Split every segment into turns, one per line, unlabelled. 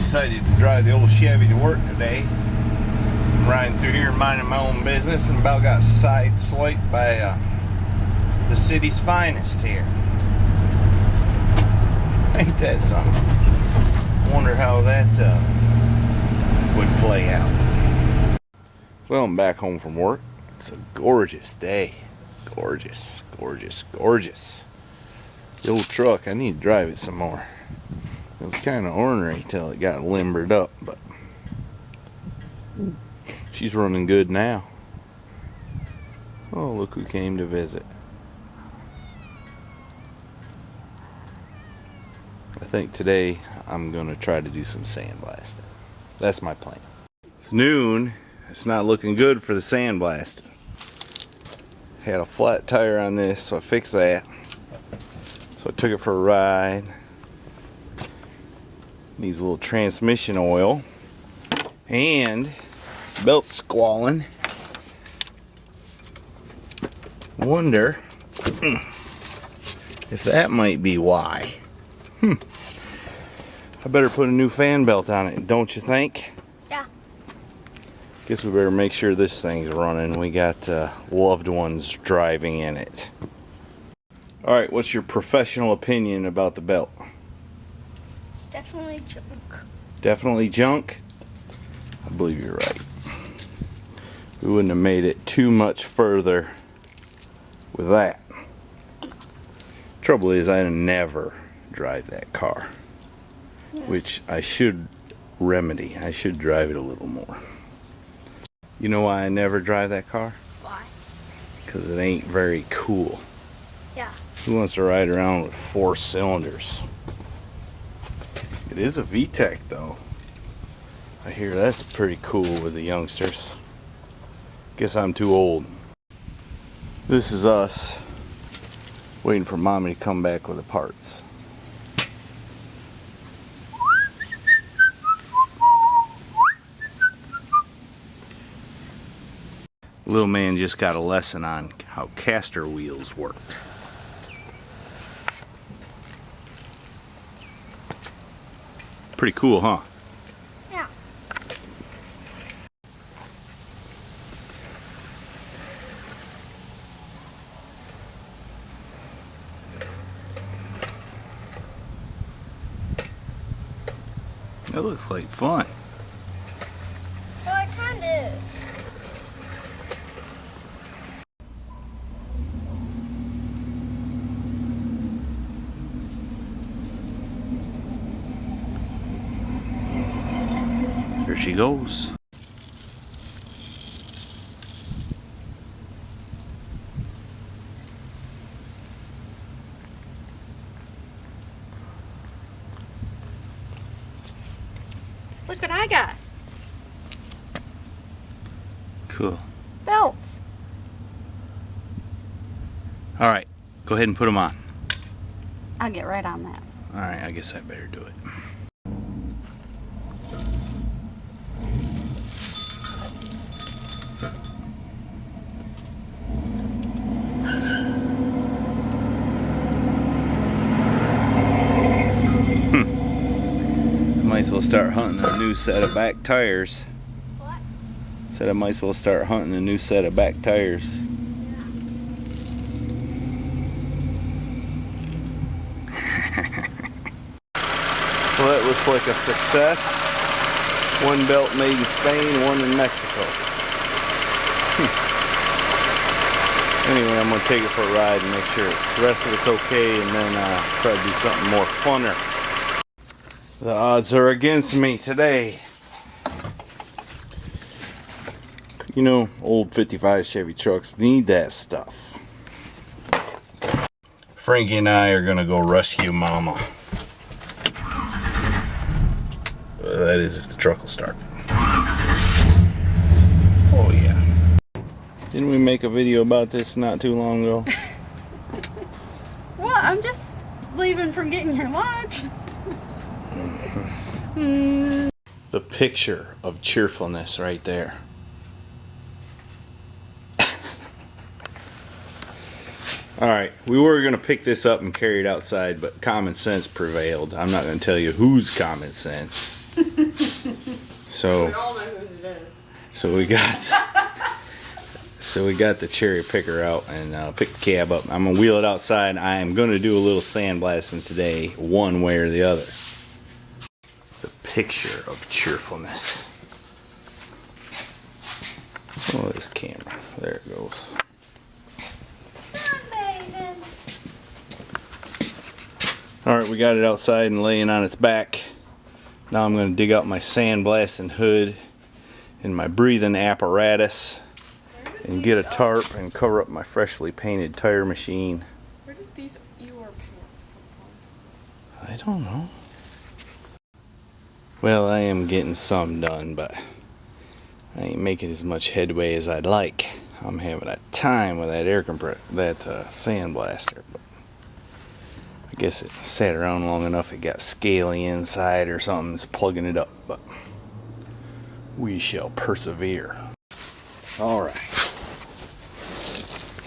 Decided to drive the old Chevy to work today. I'm riding through here minding my own business and about got sideswiped by the city's finest here. Ain't that something? Wonder how that would play out. Well, I'm back home from work. It's a gorgeous day. Gorgeous, gorgeous, gorgeous. The old truck, I need to drive it some more. It was kind of ornery till it got limbered up, but she's running good now. Oh, look who came to visit. I think today I'm going to try to do some sandblasting. That's my plan. It's noon. It's not looking good for the sandblasting. Had a flat tire on this, so I fixed that. So I took it for a ride. Needs a little transmission oil. And belt squalling. Wonder if that might be why. I better put a new fan belt on it, don't you think?
Yeah.
Guess we better make sure this thing's running. We got loved ones driving in it. Alright, what's your professional opinion about the belt?
It's definitely junk.
Definitely junk? I believe you're right. We wouldn't have made it too much further with that. Trouble is, I never drive that car. Yeah. Which I should remedy. I should drive it a little more. You know why I never drive that car?
Why?
Because it ain't very cool.
Yeah.
Who wants to ride around with 4 cylinders? It is a VTEC though. I hear that's pretty cool with the youngsters. Guess I'm too old. This is us waiting for mommy to come back with the parts. Little man just got a lesson on how caster wheels work. Pretty cool, huh?
Yeah.
That looks like fun.
Well, it kind of is.
There she goes.
Look what I got.
Cool.
Belts.
All right, go ahead and put them on.
I'll get right on that.
All right, I guess I better do it. Might as well start hunting a new set of back tires.
What?
Said I might as well start hunting a new set of back tires. Well, that looks like a success. One belt made in Spain, one in Mexico. Anyway, I'm going to take it for a ride and make sure the rest of it's okay, and then try to do something more funner. The odds are against me today. You know, old 55 Chevy trucks need that stuff. Frankie and I are going to go rescue Mama. That is if the truck will start. Oh yeah. Didn't we make a video about this not too long ago?
Well, I'm just leaving from getting your lunch.
The picture of cheerfulness right there. Alright, we were going to pick this up and carry it outside, but common sense prevailed. I'm not going to tell you whose common sense. So
We all know whose it is.
so we got the cherry picker out and picked the cab up. I'm gonna wheel it outside. I am gonna do a little sandblasting today, one way or the other. The picture of cheerfulness. Oh, this camera. There it goes. Alright, we got it outside and laying on its back. Now I'm going to dig out my sandblasting hood and my breathing apparatus and get a tarp and cover up my freshly painted tire machine.
Where did these Eeyore pants come from?
I don't know. Well, I am getting some done, but I ain't making as much headway as I'd like. I'm having a time with that sandblaster, but I guess it sat around long enough it got scaly inside or something's plugging it up, but we shall persevere. Alright.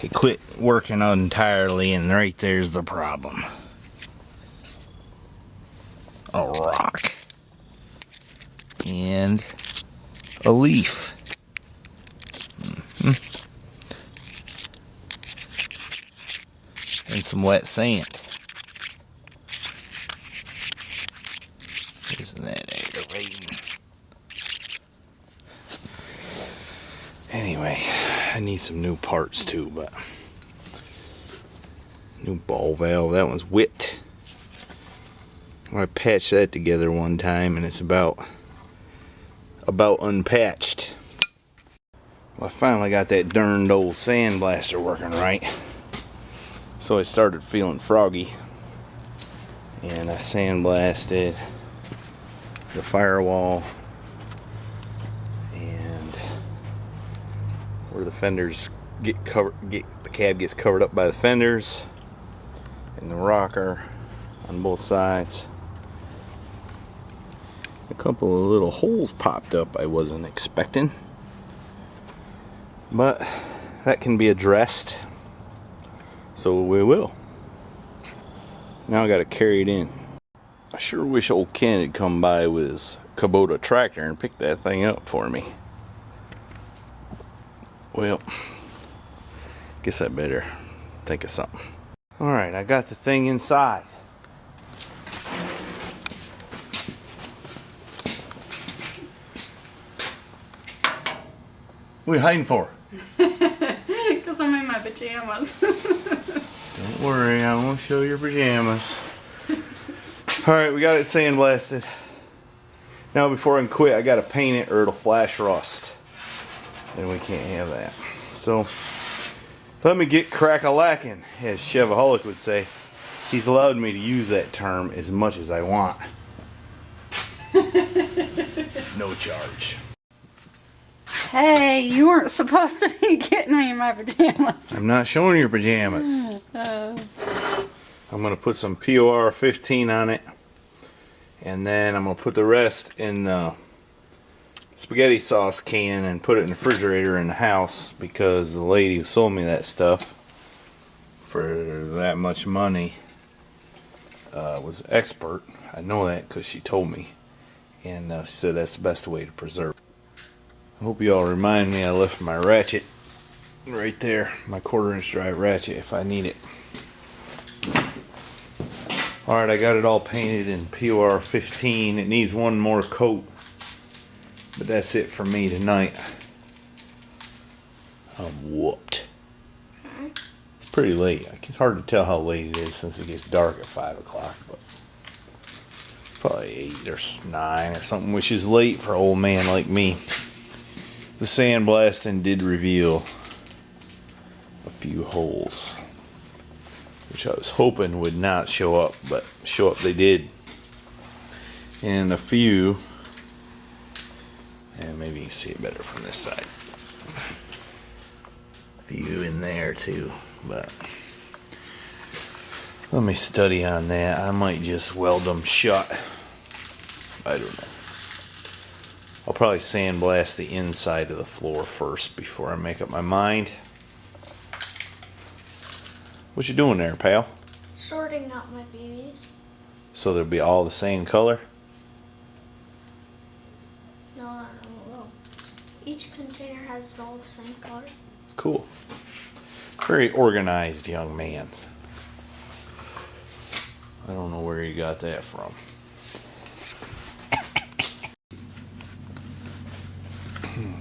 It quit working entirely, and right there's the problem. A rock and a leaf. And some wet sand. Isn't that aggravating? Anyway, I need some new parts too, but new ball valve, that one's whipped. I patched that together one time and it's about unpatched. Well, I finally got that darned old sandblaster working right. So I started feeling froggy, and I sandblasted the firewall and where the fenders the cab gets covered up by the fenders, and the rocker on both sides. A couple of little holes popped up I wasn't expecting, but that can be addressed. So we will. Now I gotta carry it in. I sure wish old Ken had come by with his Kubota tractor and picked that thing up for me. Well, guess I better think of something. Alright, I got the thing inside. What are you hiding for?
Because I'm in my pajamas.
Don't worry, I won't show your pajamas. Alright, we got it sandblasted. Now before I can quit, I gotta paint it or it'll flash rust. And we can't have that. So, let me get crack-a-lackin', as Chevaholic would say. He's allowed me to use that term as much as I want. No charge.
Hey, you weren't supposed to be getting me in my pajamas.
I'm not showing your pajamas. I'm going to put some POR 15 on it. And then I'm going to put the rest in the spaghetti sauce can and put it in the refrigerator in the house, because the lady who sold me that stuff for that much money was expert. I know that because she told me. And she said that's the best way to preserve it. I hope you all remind me I left my ratchet right there, my 1/4" drive ratchet, if I need it. Alright, I got it all painted in POR 15. It needs one more coat, but that's it for me tonight. I'm whooped. It's pretty late. It's hard to tell how late it is since it gets dark at 5 o'clock, but probably 8 or 9 or something, which is late for an old man like me. The sandblasting did reveal a few holes, which I was hoping would not show up, but show up they did. And a few, and maybe you can see it better from this side. A few in there too, but let me study on that. I might just weld them shut. I don't know. I'll probably sandblast the inside of the floor first before I make up my mind. What you doing there, pal?
Sorting out my babies.
So they'll be all the same color?
each container has all the same color.
Cool. Very organized young man. I don't know where you got that from.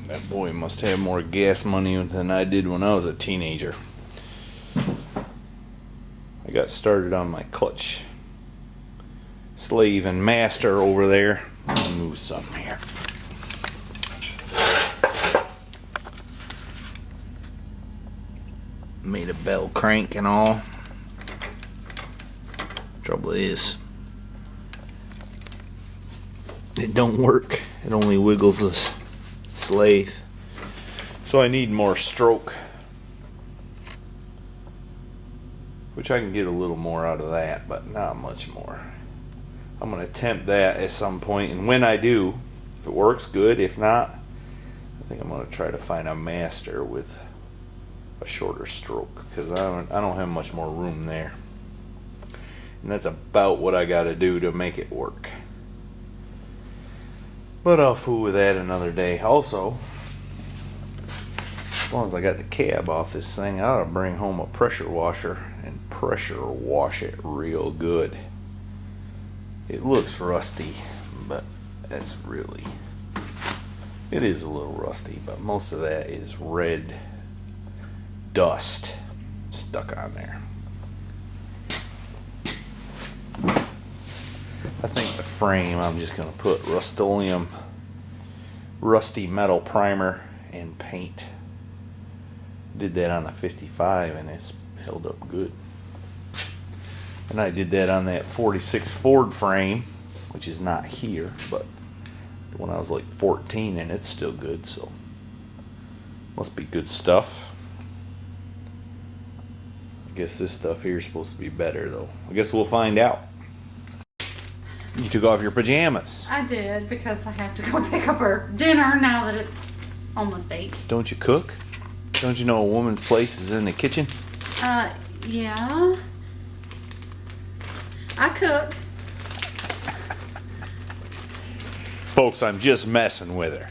That boy must have more gas money than I did when I was a teenager. I got started on my clutch slave and master over there. Let me move something here. Made a bell crank and all. Trouble is, it don't work. It only wiggles the slave. So I need more stroke, which I can get a little more out of that, but not much more. I'm going to attempt that at some point, and when I do, if it works, good. If not, I think I'm going to try to find a master with a shorter stroke, because I don't have much more room there. And that's about what I got to do to make it work. But I'll fool with that another day. Also, as long as I got the cab off this thing, I ought to bring home a pressure washer and pressure wash it real good. It looks rusty, but that's really, it is a little rusty, but most of that is red dust stuck on there. I think the frame, I'm just going to put Rust-Oleum rusty metal primer and paint. Did that on the 55 and it's held up good. And I did that on that 46 Ford frame, which is not here, but when I was like 14, and it's still good, so must be good stuff. I guess this stuff here is supposed to be better, though. I guess we'll find out. You took off your pajamas.
I did, because I have to go pick up her dinner now that it's almost 8.
Don't you cook? Don't you know a woman's place is in the kitchen?
Yeah. I cook.
Folks, I'm just messing with her.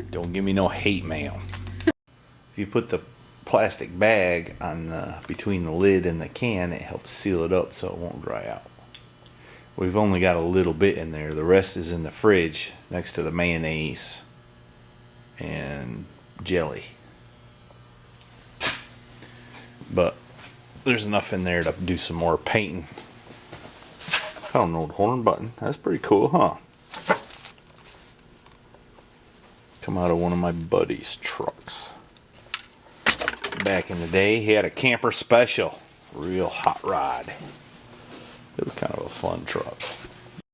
Don't give me no hate mail. If you put the plastic bag on between the lid and the can, it helps seal it up so it won't dry out. We've only got a little bit in there. The rest is in the fridge next to the mayonnaise and jelly. But there's enough in there to do some more painting. I don't know, the horn button. That's pretty cool, huh? Come out of one of my buddy's trucks. Back in the day, he had a camper special. Real hot rod. It was kind of a fun truck.